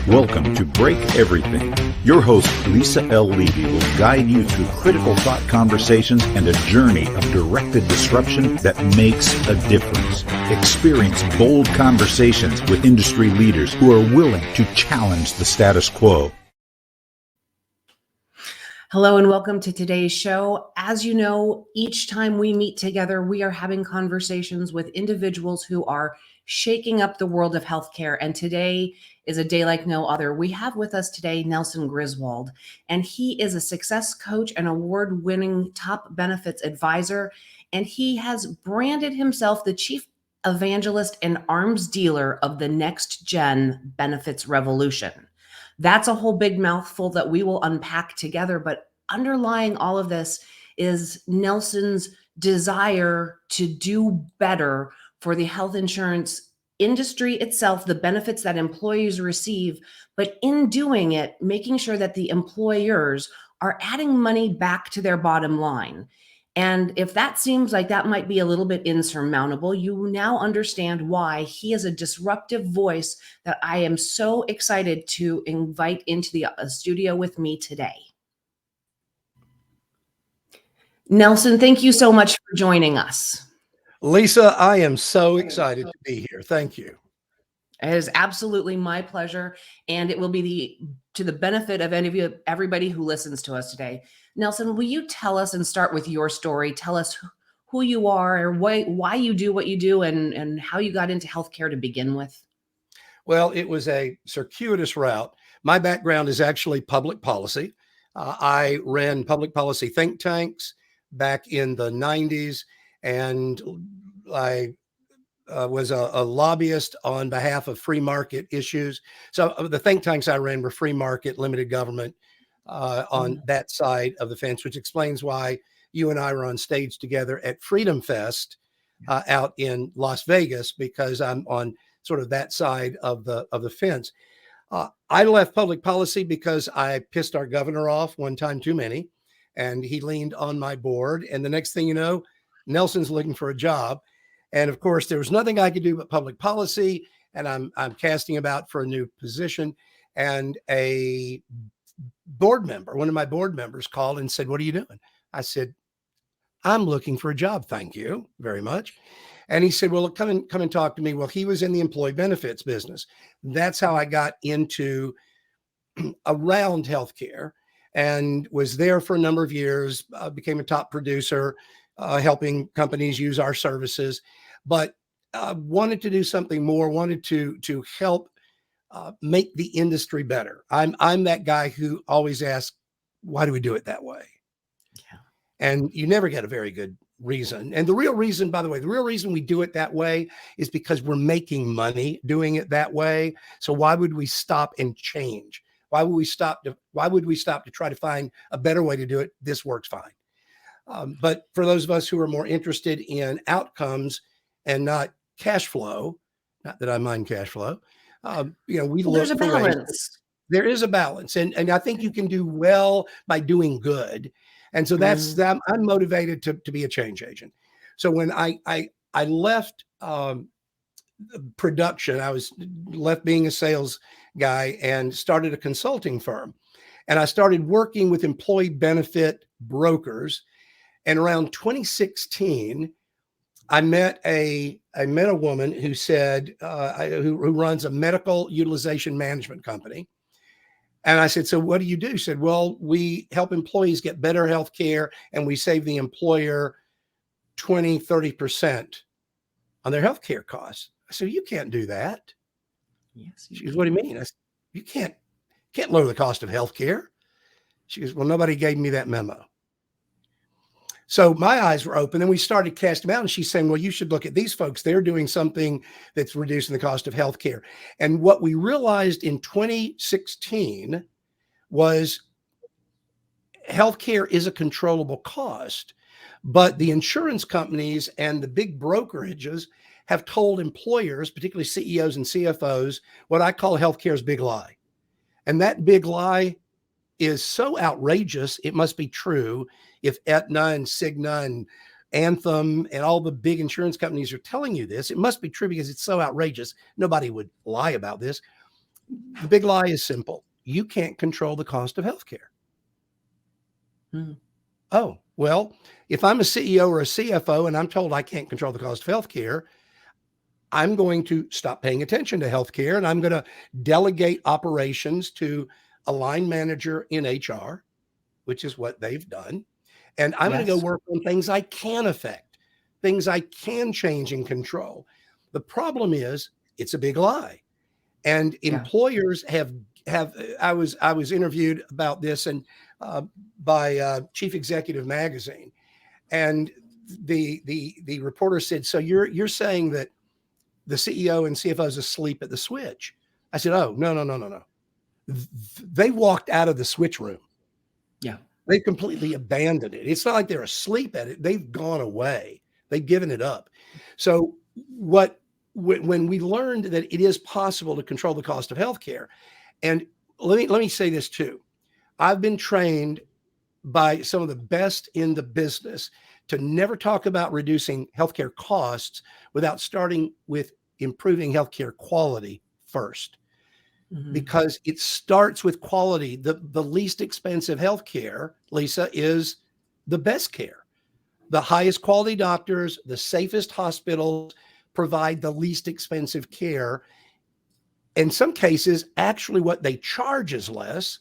Welcome to Break Everything. Your host, Lisa L. Levy, will guide you through critical thought conversations and a journey of directed disruption that makes a difference. Experience bold conversations with industry leaders who are willing to challenge the status quo. Hello and welcome to today's show. As you know, each time we meet together, we are having conversations with individuals who are shaking up the world of healthcare. And today is a day like no other. We have with us today Nelson Griswold, and he is a success coach and award-winning top benefits advisor. And he has branded himself the chief evangelist and arms dealer of the NextGen benefits revolution. That's a whole big mouthful that we will unpack together, but underlying all of this is Nelson's desire to do better for the health insurance industry itself, the benefits that employees receive, but in doing it, making sure that the employers are adding money back to their bottom line. And if that seems like that might be a little bit insurmountable, you now understand why he is a disruptive voice that I am so excited to invite into the studio with me today. Nelson, thank you so much for joining us. Lisa, I am so excited to be here. Thank you. It is absolutely my pleasure, and it will be to the benefit of everybody who listens to us today. Nelson, will you tell us and start with your story? Tell us who you are, or why you do what you do, and how you got into healthcare to begin with. Well, it was a circuitous route. My background is actually public policy. I ran public policy think tanks back in the 90s, and I was a lobbyist on behalf of free market issues. So the think tanks I ran were free market, limited government on that side of the fence, which explains why you and I were on stage together at Freedom Fest out in Las Vegas, because I'm on sort of that side of the fence. I left public policy because I pissed our governor off one time too many, and he leaned on my board. And the next thing you know, Nelson's looking for a job. And of course, there was nothing I could do but public policy. And I'm casting about for a new position. And a board member, one of my board members, called and said, "What are you doing?" I said, "I'm looking for a job. Thank you very much." And he said, "Well, come and talk to me." Well, he was in the employee benefits business. That's how I got into around healthcare, and was there for a number of years, became a top producer, helping companies use our services, but wanted to do something more, wanted to help make the industry better. I'm that guy who always asks, why do we do it that way? Yeah. And you never get a very good reason. And the real reason, by the way, the real reason we do it that way is because we're making money doing it that way. So why would we stop and change? Why would we stop to try to find a better way to do it? This works fine. But for those of us who are more interested in outcomes and not cash flow, not that I mind cash flow, we look. There's a balance. There is a balance, and I think you can do well by doing good, and so that's I'm motivated to be a change agent. So when I left production, I was left being a sales guy and started a consulting firm, and I started working with employee benefit brokers. And around 2016, I met a woman who said, who runs a medical utilization management company. And I said, "So what do you do?" She said, "Well, we help employees get better health care, and we save the employer 20, 30% on their health care costs." I said, "You can't do that." Yes. She goes, "What do you mean?" I said, "You can't lower the cost of health care." She goes, "Well, nobody gave me that memo." So my eyes were open, and we started casting out, and she's saying, "Well, you should look at these folks. They're doing something that's reducing the cost of healthcare." And what we realized in 2016 was healthcare is a controllable cost, but the insurance companies and the big brokerages have told employers, particularly CEOs and CFOs, what I call healthcare's big lie. And that big lie is so outrageous, it must be true. If Aetna and Cigna and Anthem and all the big insurance companies are telling you this, it must be true because it's so outrageous. Nobody would lie about this. The big lie is simple. You can't control the cost of healthcare. Oh, well, if I'm a CEO or a CFO and I'm told I can't control the cost of healthcare, I'm going to stop paying attention to healthcare and I'm going to delegate operations to a line manager in HR, which is what they've done. And I'm going to go work on things I can affect, things I can change and control. The problem is it's a big lie. And employers have I was interviewed about this and by Chief Executive Magazine, and the reporter said, "So you're saying that the CEO and CFO is asleep at the switch?" I said, "Oh, no. They walked out of the switch room. Yeah, they completely abandoned it. It's not like they're asleep at it. They've gone away. They've given it up." So when we learned that it is possible to control the cost of healthcare, and let me say this too. I've been trained by some of the best in the business to never talk about reducing healthcare costs without starting with improving healthcare quality first. Because it starts with quality. The least expensive healthcare, Lisa, is the best care. The highest quality doctors, the safest hospitals provide the least expensive care. In some cases, actually what they charge is less.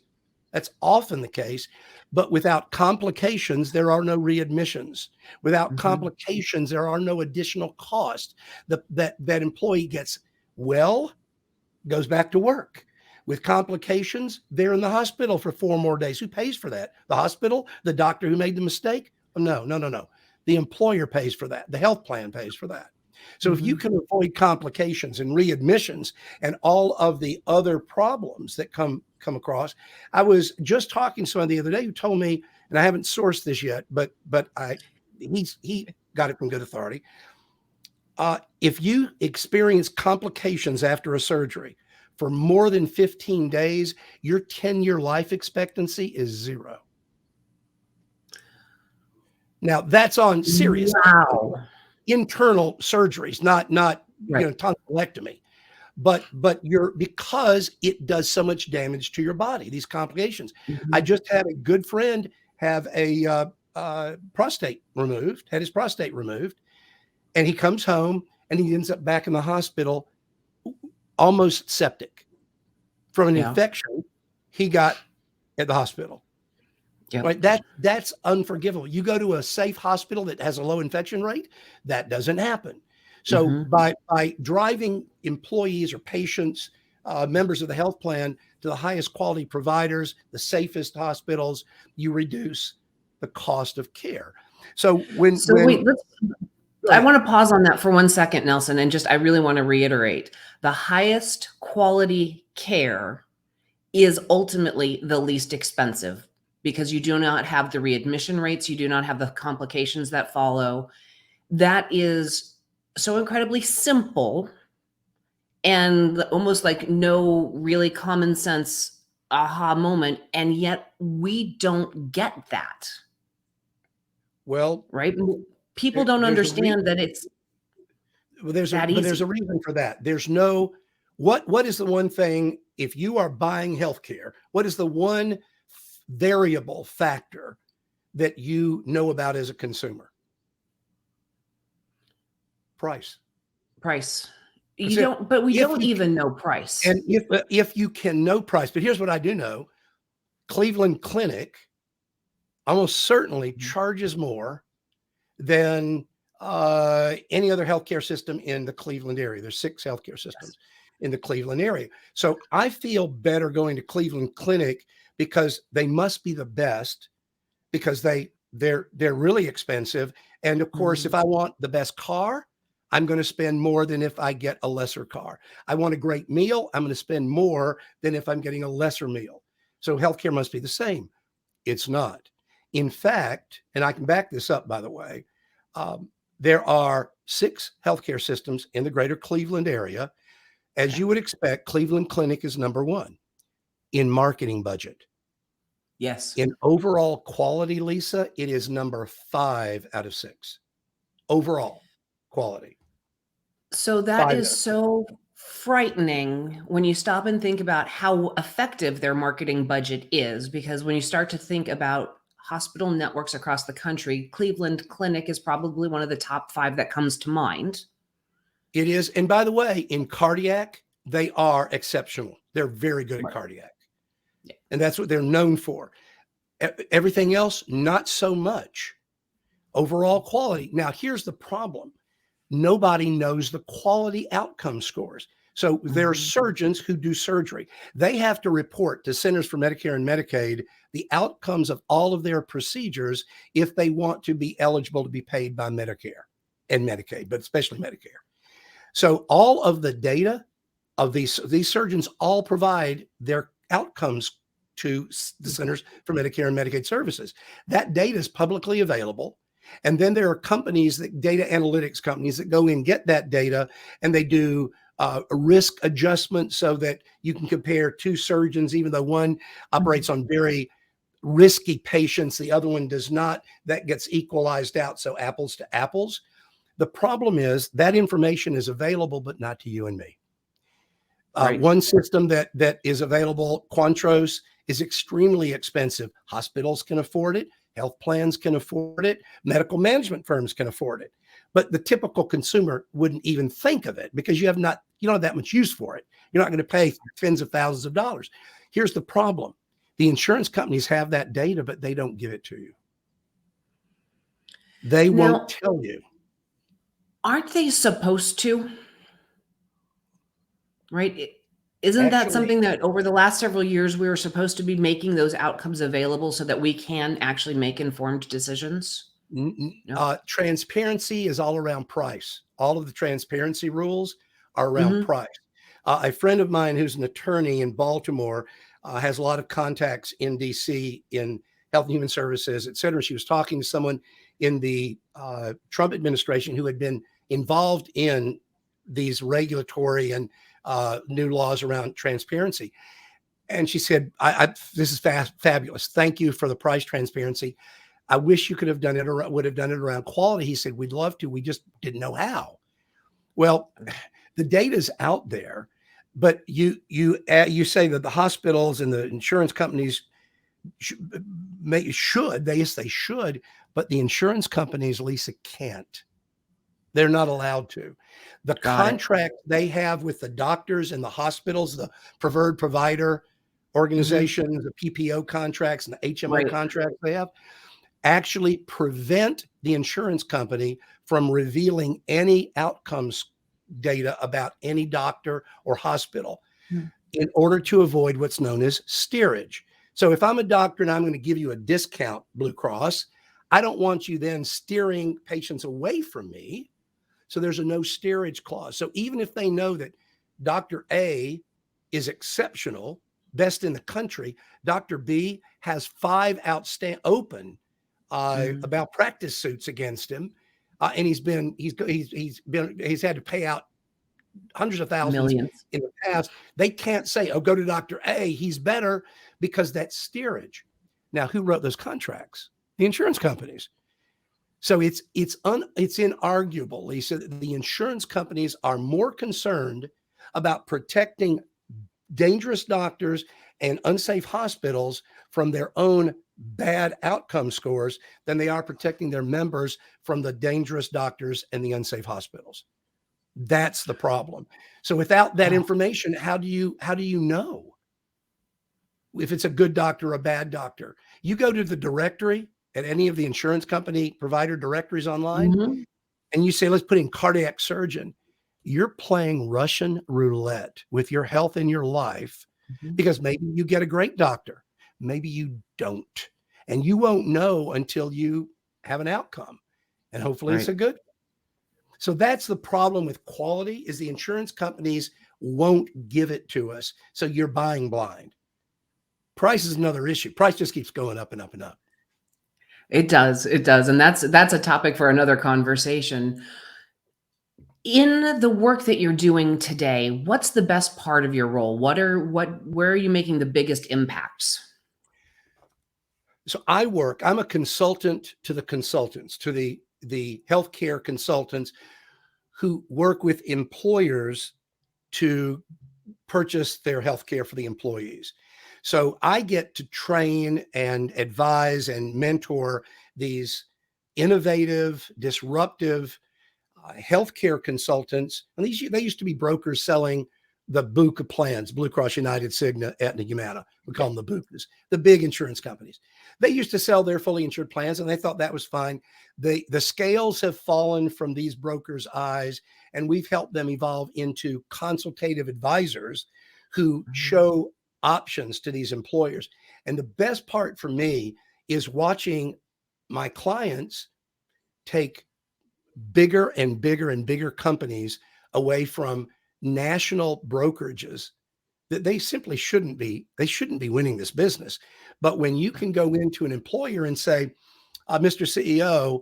That's often the case. But without complications, there are no readmissions. Without complications, there are no additional costs. That employee gets well, goes back to work. With complications, they're in the hospital for 4 more days. Who pays for that? The hospital? The doctor who made the mistake? No. The employer pays for that. The health plan pays for that. So if you can avoid complications and readmissions and all of the other problems that come across. I was just talking to someone the other day who told me, and I haven't sourced this yet, but he got it from good authority. If you experience complications after a surgery for more than 15 days, your 10-year life expectancy is 0. Now that's on serious internal surgeries, not tonsillectomy, but because it does so much damage to your body, these complications. I just had a good friend have a prostate removed, had his prostate removed, and he comes home and he ends up back in the hospital almost septic from an infection he got at the hospital. Right? That's unforgivable. You go to a safe hospital that has a low infection rate, that doesn't happen. So by driving employees or patients, members of the health plan to the highest quality providers, the safest hospitals, you reduce the cost of care. So I want to pause on that for 1 second, Nelson, and I really want to reiterate the highest quality care is ultimately the least expensive, because you do not have the readmission rates. You do not have the complications that follow. That is so incredibly simple and almost like no really common sense aha moment. And yet we don't get that. Well, right. People don't understand that it's there's a reason for that. There's no, what is the one thing, if you are buying healthcare, what is the one variable factor that you know about as a consumer? Price. We don't even know price. And if you can know price, but here's what I do know. Cleveland Clinic almost certainly charges more than any other healthcare system in the Cleveland area. There's 6 healthcare systems in the Cleveland area. So I feel better going to Cleveland Clinic because they must be the best, because they're really expensive. And of course, if I want the best car, I'm going to spend more than if I get a lesser car. I want a great meal, I'm going to spend more than if I'm getting a lesser meal. So healthcare must be the same. It's not. In fact, and I can back this up, by the way, there are 6 healthcare systems in the greater Cleveland area. As you would expect, Cleveland Clinic is number 1 in marketing budget. Yes. In overall quality, Lisa, it is number 5 out of 6. Overall quality. So that is so frightening when you stop and think about how effective their marketing budget is, because when you start to think about hospital networks across the country, Cleveland Clinic is probably one of the top 5 that comes to mind. It is. And by the way, in cardiac, they are exceptional. They're very good at cardiac. Yeah. And that's what they're known for. Everything else, not so much. Overall quality. Now, here's the problem. Nobody knows the quality outcome scores. So there are surgeons who do surgery. They have to report to Centers for Medicare and Medicaid the outcomes of all of their procedures if they want to be eligible to be paid by Medicare and Medicaid, but especially Medicare. So all of the data of these surgeons all provide their outcomes to the Centers for Medicare and Medicaid Services. That data is publicly available. And then there are companies, data analytics companies, that go in, get that data, and they do a risk adjustment so that you can compare 2 surgeons, even though one operates on very risky patients, the other one does not. That gets equalized out, so apples to apples. The problem is that information is available, but not to you and me. Right. One system that is available, Quantros, is extremely expensive. Hospitals can afford it. Health plans can afford it. Medical management firms can afford it. But the typical consumer wouldn't even think of it because you don't have that much use for it. You're not going to pay tens of thousands of dollars. Here's the problem. The insurance companies have that data, but they don't give it to you. They won't tell you. Aren't they supposed to? Right? Isn't that something that over the last several years, we were supposed to be making those outcomes available so that we can actually make informed decisions? No. Transparency is all around price. All of the transparency rules are around price. A friend of mine who's an attorney in Baltimore has a lot of contacts in DC in Health and Human Services, et cetera. She was talking to someone in the Trump administration who had been involved in these regulatory and new laws around transparency. And she said, this is fabulous. Thank you for the price transparency. I wish you could have done it or would have done it around quality. He said, we'd love to. We just didn't know how. Well, the data's out there, but you say that the hospitals and the insurance companies should, they should, but the insurance companies, Lisa, can't. They're not allowed to. The contract they have with the doctors and the hospitals, the preferred provider organizations, the PPO contracts and the HMO contracts they have, actually prevent the insurance company from revealing any outcomes data about any doctor or hospital in order to avoid what's known as steerage. So if I'm a doctor and I'm going to give you a discount, Blue Cross, I don't want you then steering patients away from me. So there's a no steerage clause. So even if they know that Dr. A is exceptional, best in the country, Dr. B has 5 open about practice suits against him, and he's had to pay out hundreds of thousands millions in the past. They can't say, "Oh, go to Dr. A, he's better," because that's steerage. Now, who wrote those contracts? The insurance companies. So it's inarguable, Lisa, that the insurance companies are more concerned about protecting dangerous doctors and unsafe hospitals from their own bad outcome scores than they are protecting their members from the dangerous doctors and the unsafe hospitals. That's the problem. So without that information, how do you know if it's a good doctor or a bad doctor? You go to the directory at any of the insurance company provider directories online, and you say, let's put in cardiac surgeon. You're playing Russian roulette with your health and your life because maybe you get a great doctor. Maybe you don't. And you won't know until you have an outcome. And hopefully it's a good one. So that's the problem with quality, is the insurance companies won't give it to us. So you're buying blind. Price is another issue. Price just keeps going up and up and up. It does. It does. And that's a topic for another conversation. In the work that you're doing today, what's the best part of your role? Where are you making the biggest impacts? So I'm a consultant to the consultants, to the healthcare consultants who work with employers to purchase their health care for the employees. So I get to train and advise and mentor these innovative, disruptive healthcare consultants. And they used to be brokers selling the BUCA plans, Blue Cross, United, Cigna, Aetna, Humana. We call them the BUCAs, the big insurance companies. They used to sell their fully insured plans, and they thought that was fine. The scales have fallen from these brokers' eyes, and we've helped them evolve into consultative advisors who show options to these employers. And the best part for me is watching my clients take bigger and bigger and bigger companies away from national brokerages that they simply shouldn't be winning this business. But when you can go into an employer and say, Mr. CEO,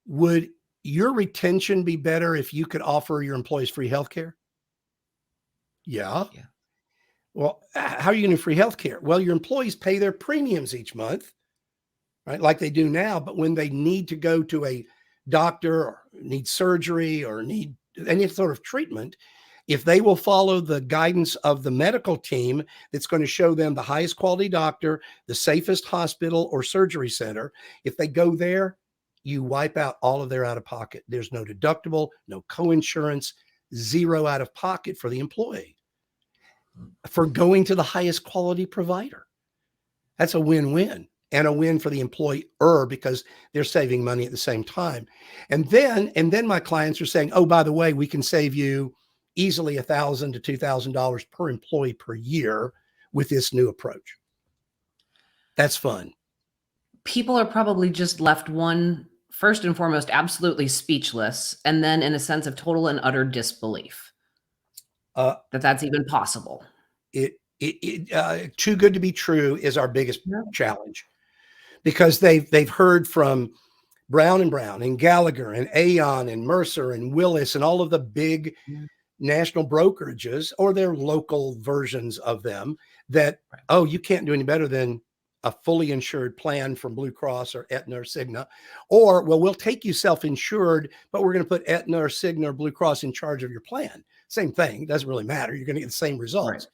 would your retention be better if you could offer your employees free healthcare? Yeah. Well, how are you going to free healthcare? Well, your employees pay their premiums each month, right? Like they do now. But when they need to go to a doctor or need surgery or need any sort of treatment, if they will follow the guidance of the medical team that's going to show them the highest quality doctor, the safest hospital or surgery center, if they go there, you wipe out all of their out-of-pocket. There's no deductible, no co-insurance, zero out-of-pocket for the employee for going to the highest quality provider. That's a win-win, and a win for the employer because they're saving money at the same time. And then my clients are saying, oh, by the way, we can save you easily $1,000 to $2,000 per employee per year with this new approach. That's fun. People are probably just left first and foremost, absolutely speechless, and then in a sense of total and utter disbelief that that's even possible. Too good to be true is our biggest challenge, because they've heard from Brown and Brown and Gallagher and Aon and Mercer and Willis and all of the big national brokerages or their local versions of them that, oh, you can't do any better than a fully insured plan from Blue Cross or Aetna or Cigna, or, well, we'll take you self-insured, but we're going to put Aetna or Cigna or Blue Cross in charge of your plan. Same thing. Doesn't really matter. You're going to get the same results. Right.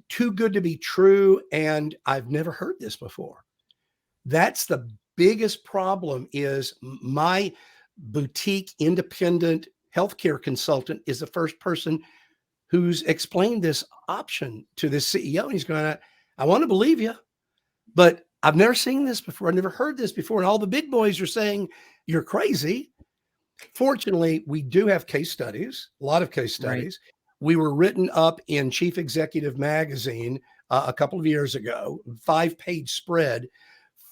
Too good to be true. And I've never heard this before. That's the biggest problem. Is my boutique independent healthcare consultant is the first person who's explained this option to this CEO. And he's going, I want to believe you, but I've never seen this before. I've never heard this before. And all the big boys are saying, you're crazy. Fortunately, we do have case studies, a lot of case studies. Right. We were written up in Chief Executive Magazine a couple of years ago, 5-page spread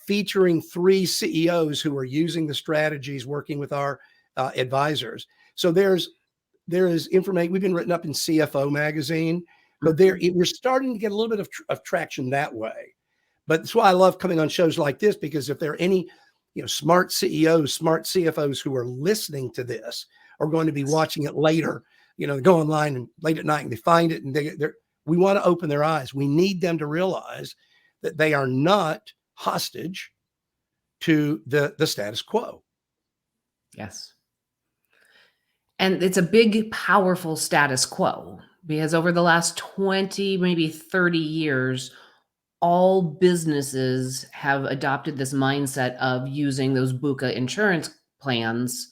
featuring 3 CEOs who are using the strategies working with our advisors. So there is information. We've been written up in CFO Magazine, but we're starting to get a little bit of traction that way. But that's why I love coming on shows like this, because if there are any smart CEOs, smart CFOs who are listening to this are going to be watching it later, they go online and late at night and they find it, and we want to open their eyes. We need them to realize that they are not hostage to the status quo. Yes. And it's a big, powerful status quo, because over the last 20, maybe 30 years, all businesses have adopted this mindset of using those BUCA insurance plans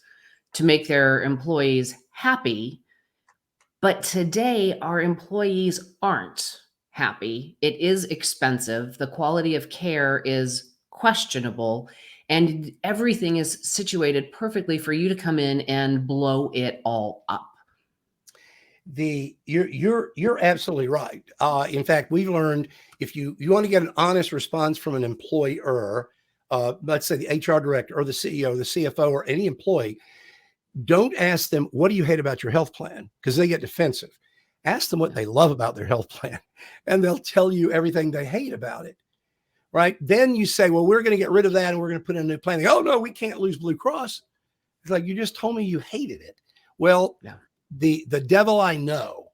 to make their employees happy. But today, our employees aren't happy. It is expensive. The quality of care is questionable, and everything is situated perfectly for you to come in and blow it all up. You're absolutely right. In fact, we've learned if you want to get an honest response from an employer, let's say the HR director or the CEO, the CFO, or any employee, don't ask them, what do you hate about your health plan? Because they get defensive. Ask them what they love about their health plan, and they'll tell you everything they hate about it. Right? Then you say, well, we're going to get rid of that and we're going to put in a new plan. They go, oh no, we can't lose Blue Cross. It's like, you just told me you hated it. Well, the devil I know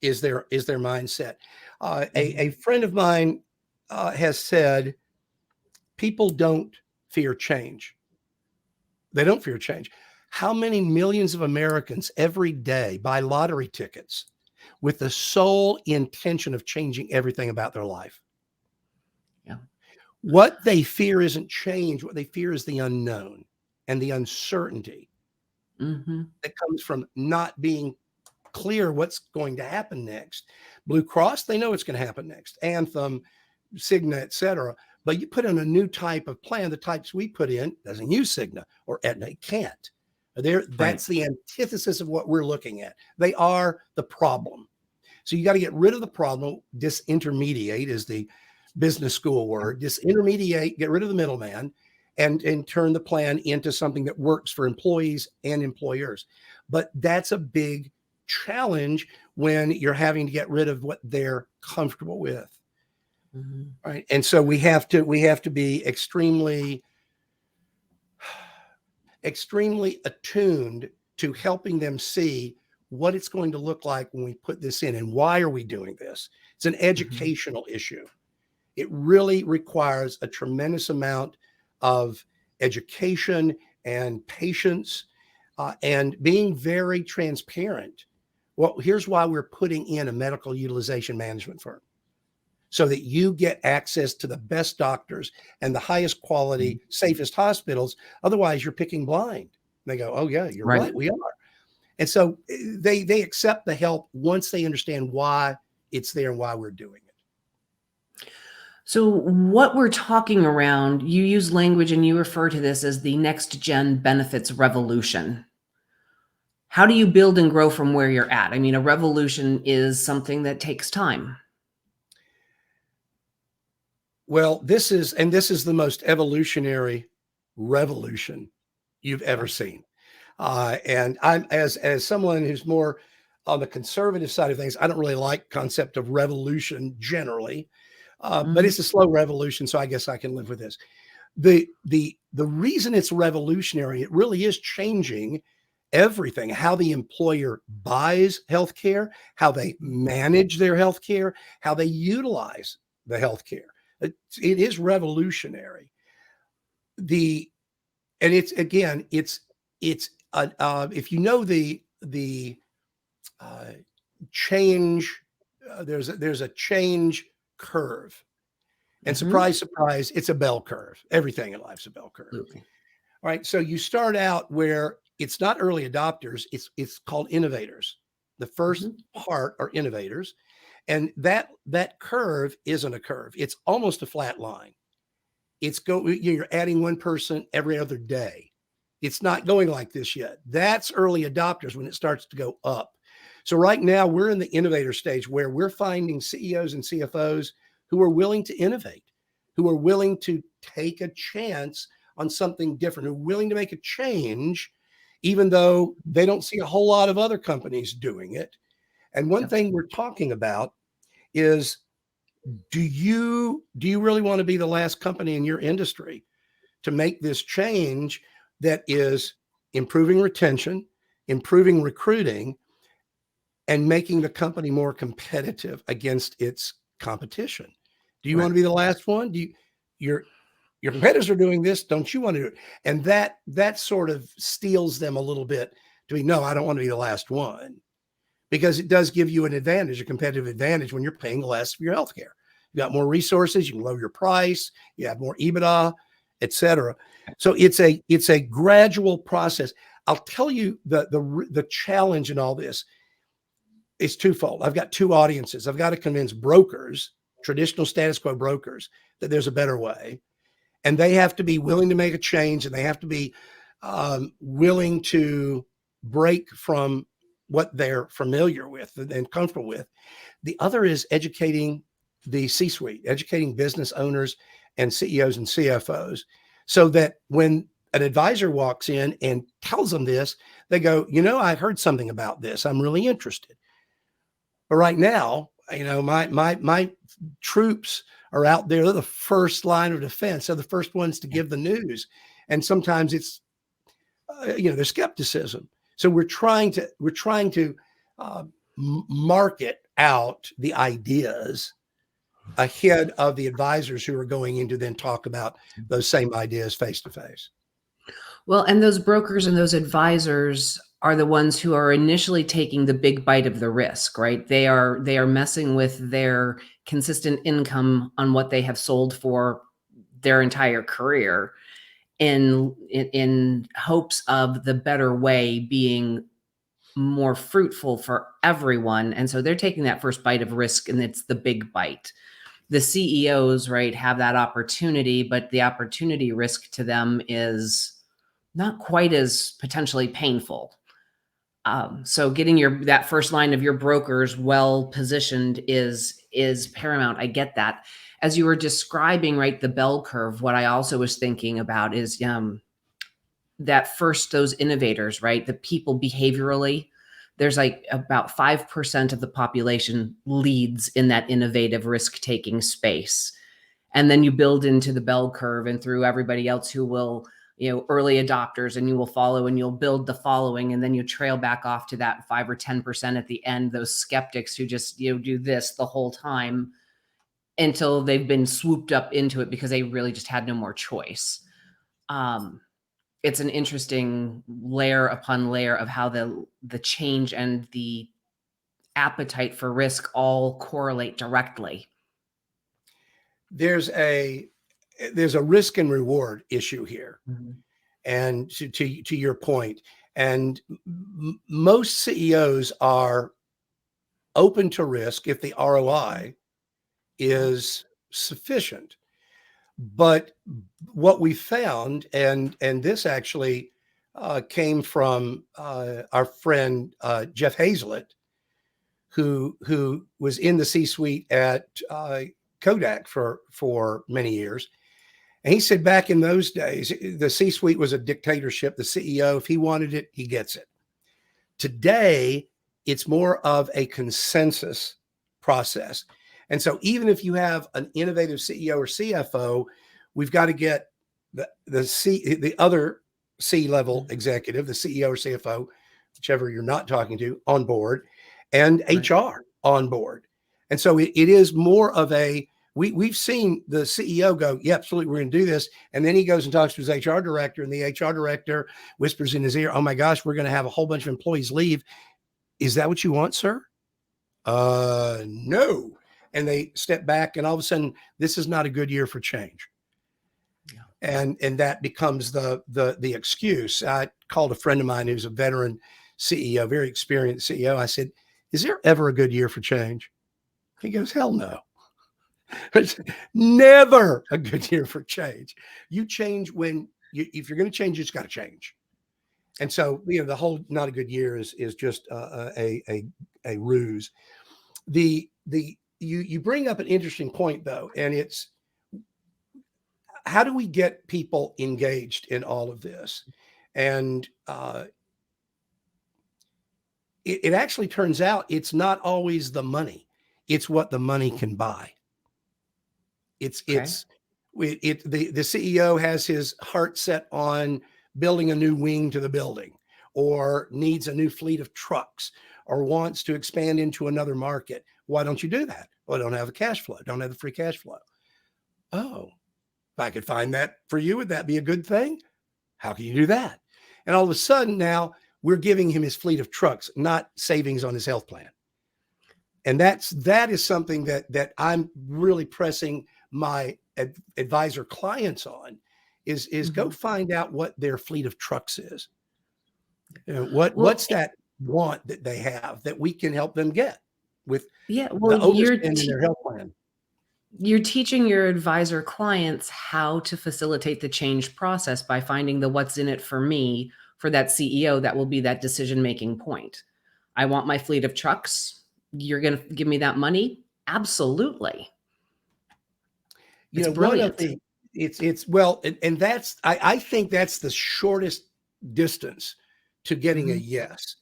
is their mindset. A friend of mine has said, people don't fear change. They don't fear change. How many millions of Americans every day buy lottery tickets with the sole intention of changing everything about their life. Yeah. What they fear isn't change. What they fear is the unknown and the uncertainty that comes from not being clear what's going to happen next. Blue Cross, they know what's going to happen next. Anthem, Cigna, et cetera. But you put in a new type of plan, the types we put in doesn't use Cigna or Aetna, can't. That's the antithesis of what we're looking at. They are the problem. So you got to get rid of the problem. Disintermediate is the business school word. Disintermediate, get rid of the middleman, and turn the plan into something that works for employees and employers. But that's a big challenge when you're having to get rid of what they're comfortable with. Right. And so we have to be extremely attuned to helping them see what it's going to look like when we put this in and why are we doing this. It's an educational issue. It really requires a tremendous amount of education and patience and being very transparent. Well, here's why we're putting in a medical utilization management firm, so that you get access to the best doctors and the highest quality, safest hospitals. Otherwise, you're picking blind. They go, oh, yeah, you're right. We are. And so they accept the help once they understand why it's there and why we're doing it. So what we're talking around, you use language and you refer to this as the next gen benefits revolution. How do you build and grow from where you're at? I mean, a revolution is something that takes time. Well, this is the most evolutionary revolution you've ever seen. And I'm as someone who's more on the conservative side of things, I don't really like concept of revolution generally, but it's a slow revolution. So I guess I can live with this. The reason it's revolutionary, it really is changing everything, how the employer buys healthcare, how they manage their healthcare, how they utilize the healthcare. It is revolutionary. If you know the change, there's a change curve, and surprise, it's a bell curve. Everything in life's a bell curve. Absolutely. All right, so you start out where it's not early adopters; it's called innovators. The first part are innovators. And that curve isn't a curve. It's almost a flat line. You're adding one person every other day. It's not going like this yet. That's early adopters when it starts to go up. So right now we're in the innovator stage where we're finding CEOs and CFOs who are willing to innovate, who are willing to take a chance on something different, who are willing to make a change, even though they don't see a whole lot of other companies doing it. And one thing we're talking about is, do you really want to be the last company in your industry to make this change that is improving retention, improving recruiting, and making the company more competitive against its competition? Do you want to be the last one? Your competitors are doing this, don't you want to do it? And that sort of steals them a little bit to be, no, I don't want to be the last one. Because it does give you an advantage, a competitive advantage, when you're paying less for your healthcare. You got more resources, you can lower your price, you have more EBITDA, et cetera. So it's a gradual process. I'll tell you the challenge in all this is twofold. I've got two audiences. I've got to convince brokers, traditional status quo brokers, that there's a better way. And they have to be willing to make a change, and they have to be willing to break from what they're familiar with and comfortable with. The other is educating the C-suite, educating business owners and CEOs and CFOs, so that when an advisor walks in and tells them this, they go, I heard something about this. I'm really interested. But right now, my troops are out there. They're the first line of defense. They're the first ones to give the news. And sometimes it's, there's skepticism. So we're trying to market out the ideas ahead of the advisors who are going in to then talk about those same ideas face to face. Well, and those brokers and those advisors are the ones who are initially taking the big bite of the risk, right? They are messing with their consistent income on what they have sold for their entire career in hopes of the better way being more fruitful for everyone. And so they're taking that first bite of risk, and it's the big bite. The CEOs, right, have that opportunity, but the opportunity risk to them is not quite as potentially painful. So getting that first line of your brokers well positioned is paramount. I get that. As you were describing, right, the bell curve, what I also was thinking about is that first, those innovators, right, the people behaviorally, there's like about 5% of the population leads in that innovative risk-taking space. And then you build into the bell curve and through everybody else who will, early adopters, and you will follow and you'll build the following. And then you trail back off to that 5 or 10% at the end, those skeptics who just, do this the whole time until they've been swooped up into it because they really just had no more choice. It's an interesting layer upon layer of how the change and the appetite for risk all correlate directly. There's a risk and reward issue here. Mm-hmm. And to your point, and most CEOs are open to risk if the ROI is sufficient. But what we found, and this actually came from our friend Jeff Hazlett, who was in the C-suite at Kodak for many years. And he said back in those days, the C-suite was a dictatorship. The CEO, if he wanted it, he gets it. Today, it's more of a consensus process. And so even if you have an innovative CEO or CFO, we've got to get the other C-level executive, the CEO or CFO, whichever you're not talking to, on board, and Right. HR on board. And so it is more of we've seen the CEO go, yeah, absolutely, we're going to do this. And then he goes and talks to his HR director, and the HR director whispers in his ear, oh my gosh, we're going to have a whole bunch of employees leave. Is that what you want, sir? No. And they step back, and all of a sudden, this is not a good year for change. Yeah. And that becomes the excuse. I called a friend of mine who's a veteran CEO, very experienced CEO. I said, is there ever a good year for change? He goes, hell no. It's never a good year for change. You change if you're going to change, it's got to change. And so, the whole not a good year is just a ruse. You bring up an interesting point though, and it's how do we get people engaged in all of this? And it actually turns out it's not always the money; it's what the money can buy. The CEO has his heart set on building a new wing to the building, or needs a new fleet of trucks, or wants to expand into another market. Why don't you do that? Well, I don't have the cash flow. Don't have the free cash flow. Oh, if I could find that for you, would that be a good thing? How can you do that? And all of a sudden now we're giving him his fleet of trucks, not savings on his health plan. And that is something that I'm really pressing my advisor clients on is mm-hmm. Go find out what their fleet of trucks is. What's that want that they have that we can help them get with the overspend in their health plan. You're teaching your advisor clients how to facilitate the change process by finding the what's in it for me for that CEO that will be that decision-making point. I want my fleet of trucks. You're going to give me that money? Absolutely. It's brilliant. And that's, I think that's the shortest distance to getting mm-hmm. a yes,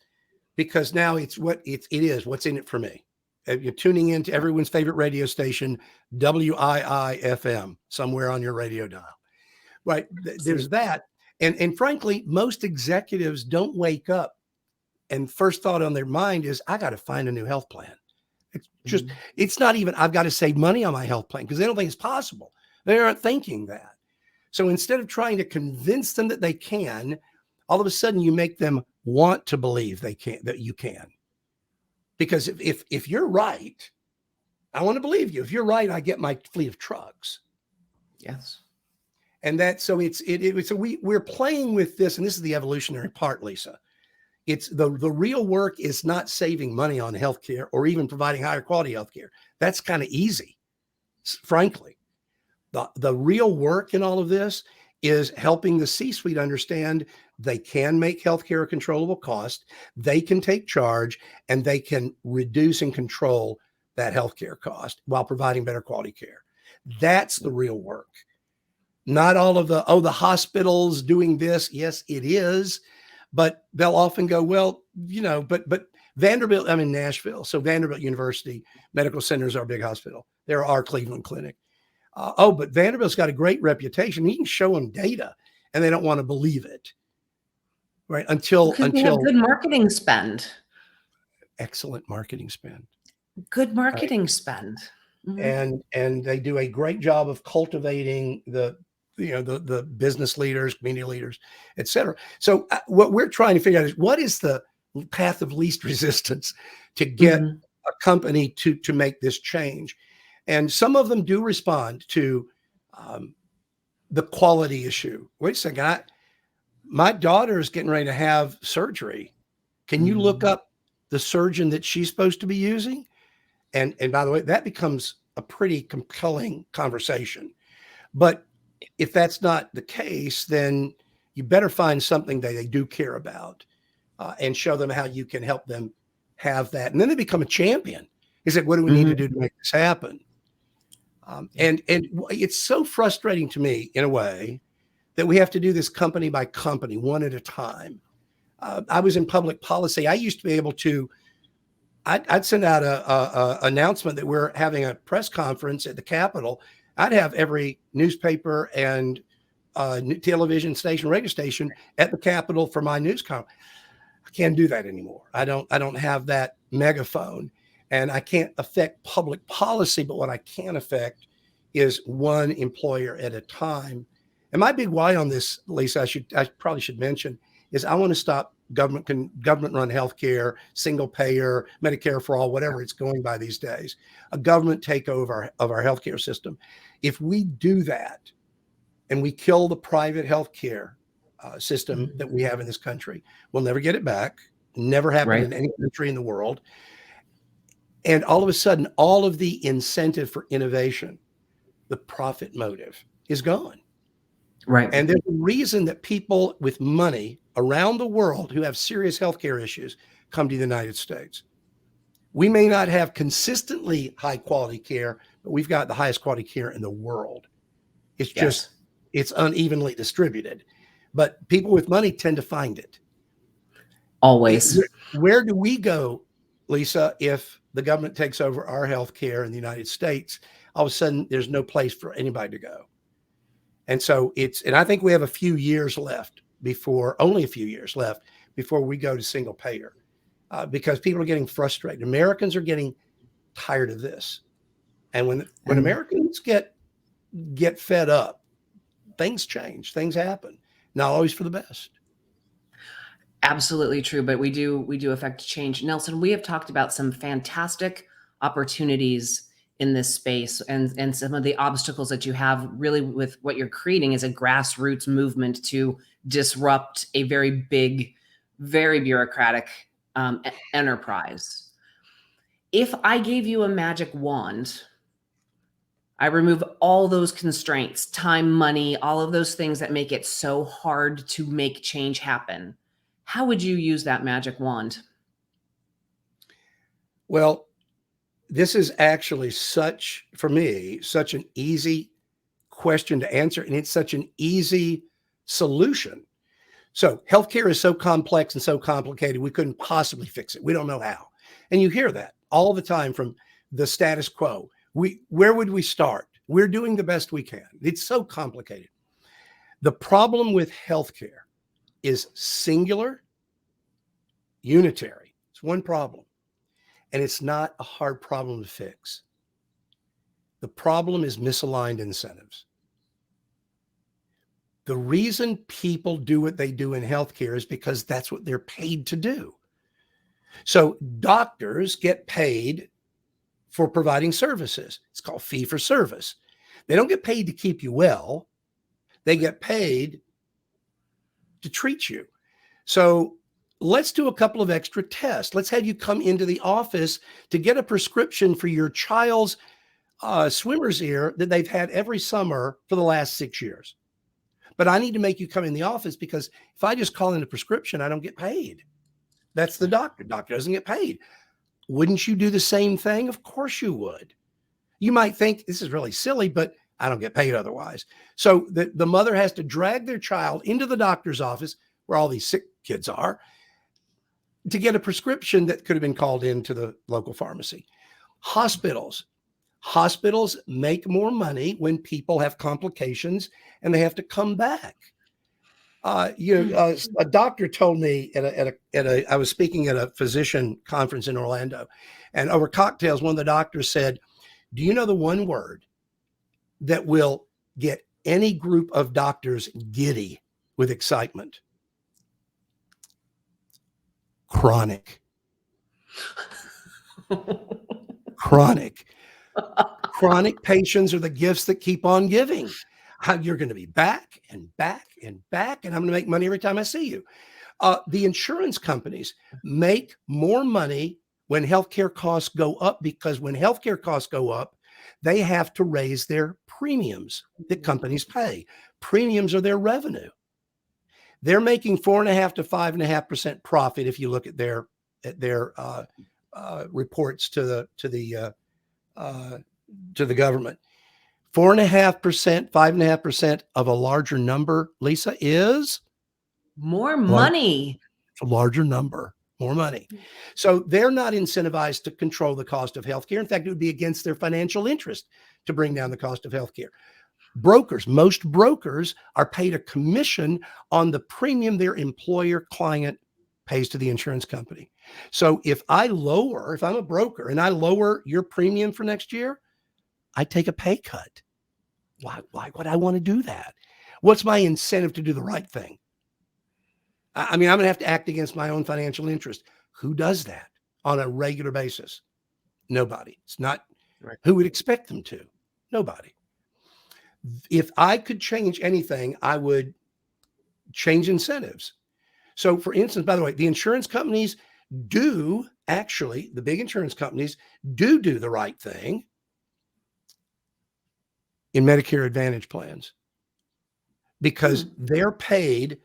because now it is what's in it for me. You're tuning into everyone's favorite radio station, WIIFM, somewhere on your radio dial, right? There's that. And frankly, most executives don't wake up and first thought on their mind is, I got to find a new health plan. It's just, mm-hmm. It's not even, I've got to save money on my health plan, because they don't think it's possible. They aren't thinking that. So instead of trying to convince them that they can, all of a sudden you make them want to believe that you can. Because if you're right, I want to believe you. If you're right, I get my fleet of trucks. Yes. And we're playing with this, and this is the evolutionary part, Lisa. It's the real work is not saving money on healthcare or even providing higher quality healthcare. That's kind of easy, frankly. The real work in all of this is helping the C-suite understand they can make healthcare a controllable cost, they can take charge, and they can reduce and control that healthcare cost while providing better quality care. That's the real work. Not all of the hospitals doing this. Yes, it is. But they'll often go, well, but Vanderbilt, I'm in Nashville. So Vanderbilt University Medical Center is our big hospital. They're our Cleveland clinic. But Vanderbilt's got a great reputation. You can show them data and they don't want to believe it. Right. Until they have good marketing spend. Excellent marketing spend. Good marketing spend. Mm-hmm. And they do a great job of cultivating the business leaders, community leaders, et cetera. So what we're trying to figure out is what is the path of least resistance to get a company to make this change. And some of them do respond to the quality issue. Wait a second, my daughter is getting ready to have surgery. Can you look up the surgeon that she's supposed to be using? And by the way, that becomes a pretty compelling conversation. But if that's not the case, then you better find something that they do care about and show them how you can help them have that. And then they become a champion. He said, what do we need to do to make this happen? And it's so frustrating to me in a way that we have to do this company by company, one at a time. I was in public policy. I used to be able to, I'd send out a announcement that we're having a press conference at the Capitol. I'd have every newspaper and television station, radio station at the Capitol for my news conference. I can't do that anymore. I don't have that megaphone, and I can't affect public policy. But what I can affect is one employer at a time. And my big why on this, Lisa, I probably should mention is I want to stop government-run healthcare, single payer, Medicare for all, whatever it's going by these days, a government takeover of our healthcare system. If we do that and we kill the private healthcare system that we have in this country, we'll never get it back. Never happened in any country in the world. And all of a sudden, all of the incentive for innovation, the profit motive, is gone. Right. And there's a reason that people with money around the world who have serious healthcare issues come to the United States. We may not have consistently high quality care, but we've got the highest quality care in the world. It's just, it's unevenly distributed, but people with money tend to find it. Always. Where do we go, Lisa, if the government takes over our healthcare in the United States? All of a sudden, there's no place for anybody to go. And so and I think we have only a few years left before we go to single payer because people are getting frustrated. Americans are getting tired of this. And when Americans get fed up, things change, things happen, not always for the best. Absolutely true. But we do affect change. Nelson, we have talked about some fantastic opportunities in this space and some of the obstacles that you have really with what you're creating is a grassroots movement to disrupt a very big, very bureaucratic enterprise. If I gave you a magic wand, I remove all those constraints, time, money, all of those things that make it so hard to make change happen. How would you use that magic wand? Well, this is actually for me, such an easy question to answer, and it's such an easy solution. So healthcare is so complex and so complicated, we couldn't possibly fix it. We don't know how. And you hear that all the time from the status quo. Where would we start? We're doing the best we can. It's so complicated. The problem with healthcare is singular, unitary. It's one problem. And it's not a hard problem to fix. The problem is misaligned incentives. The reason people do what they do in healthcare is because that's what they're paid to do. So doctors get paid for providing services. It's called fee for service. They don't get paid to keep you well. They get paid to treat you. So let's do a couple of extra tests. Let's have you come into the office to get a prescription for your child's swimmer's ear that they've had every summer for the last 6 years. But I need to make you come in the office because if I just call in a prescription, I don't get paid. That's the doctor. Doctor doesn't get paid. Wouldn't you do the same thing? Of course you would. You might think this is really silly, but I don't get paid otherwise. So the mother has to drag their child into the doctor's office where all these sick kids are to get a prescription that could have been called into the local pharmacy. Hospitals make more money when people have complications and they have to come back. A doctor told me I was speaking at a physician conference in Orlando, and over cocktails, one of the doctors said, "Do you know the one word that will get any group of doctors giddy with excitement? Chronic." Chronic. Chronic patients are the gifts that keep on giving. You're going to be back and back and back, and I'm going to make money every time I see you. The insurance companies make more money when healthcare costs go up, because when healthcare costs go up, they have to raise their premiums that companies pay. Premiums are their revenue. They're making 4.5% to 5.5% profit if you look at their reports to the government. 4.5%, 5.5% of a larger number, Lisa, is more money. It's a larger number, more money. So they're not incentivized to control the cost of healthcare. In fact, it would be against their financial interest to bring down the cost of healthcare. Most brokers are paid a commission on the premium their employer client pays to the insurance company. So if I'm a broker and I lower your premium for next year, I take a pay cut. Why would I want to do that? What's my incentive to do the right thing? I mean, I'm going to have to act against my own financial interest. Who does that on a regular basis? Nobody. It's not right. Who would expect them to? Nobody. If I could change anything, I would change incentives. So for instance, by the way, the insurance companies the big insurance companies do the right thing in Medicare Advantage plans, because they're paid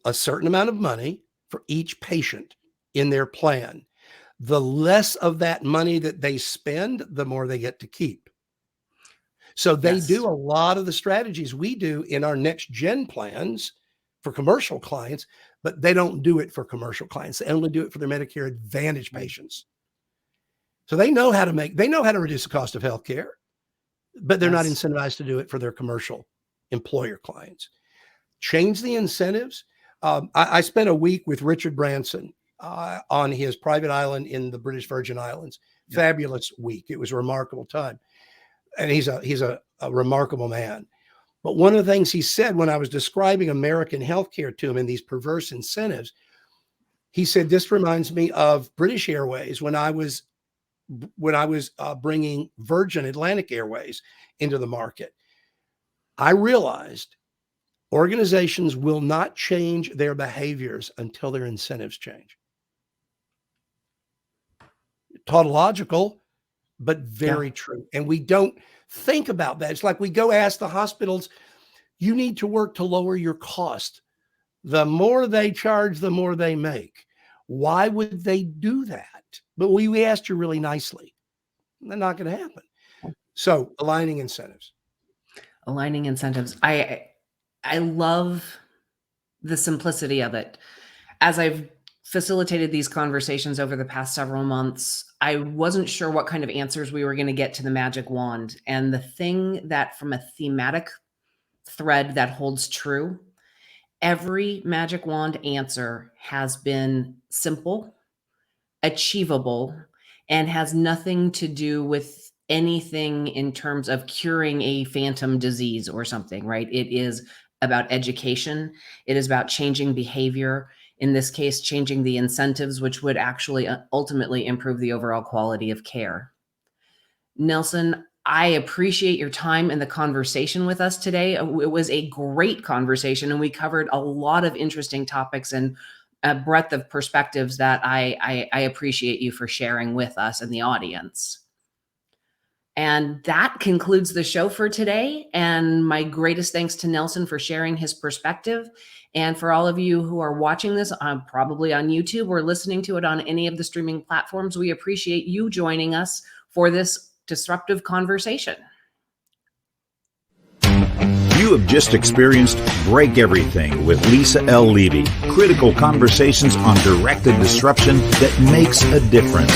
a certain amount of money for each patient in their plan. The less of that money that they spend, the more they get to keep. So they do a lot of the strategies we do in our NextGen plans for commercial clients, but they don't do it for commercial clients. They only do it for their Medicare Advantage patients. So they know how to reduce the cost of healthcare, but they're not incentivized to do it for their commercial employer clients. Change the incentives. I spent a week with Richard Branson on his private island in the British Virgin Islands. Fabulous week. It was a remarkable time. And he's a remarkable man. But one of the things he said when I was describing American healthcare to him and these perverse incentives, he said, "This reminds me of British Airways when I was bringing Virgin Atlantic Airways into the market. I realized organizations will not change their behaviors until their incentives change." Tautological, but very true. And we don't think about that. It's like we go ask the hospitals, you need to work to lower your cost. The more they charge, the more they make. Why would they do that? But we asked you really nicely. They're not going to happen. So aligning incentives. Aligning incentives. I love the simplicity of it. As I've facilitated these conversations over the past several months, I wasn't sure what kind of answers we were going to get to the magic wand. And the thing that from a thematic thread that holds true, every magic wand answer has been simple, achievable, and has nothing to do with anything in terms of curing a phantom disease or something, right? It is about education. It is about changing behavior. In this case, changing the incentives, which would actually ultimately improve the overall quality of care. Nelson, I appreciate your time and the conversation with us today. It was a great conversation, and we covered a lot of interesting topics and a breadth of perspectives that I appreciate you for sharing with us and the audience. And that concludes the show for today. And my greatest thanks to Nelson for sharing his perspective. And for all of you who are watching this, probably on YouTube or listening to it on any of the streaming platforms, we appreciate you joining us for this disruptive conversation. You have just experienced Break Everything with Lisa L. Levy. Critical conversations on directed disruption that makes a difference.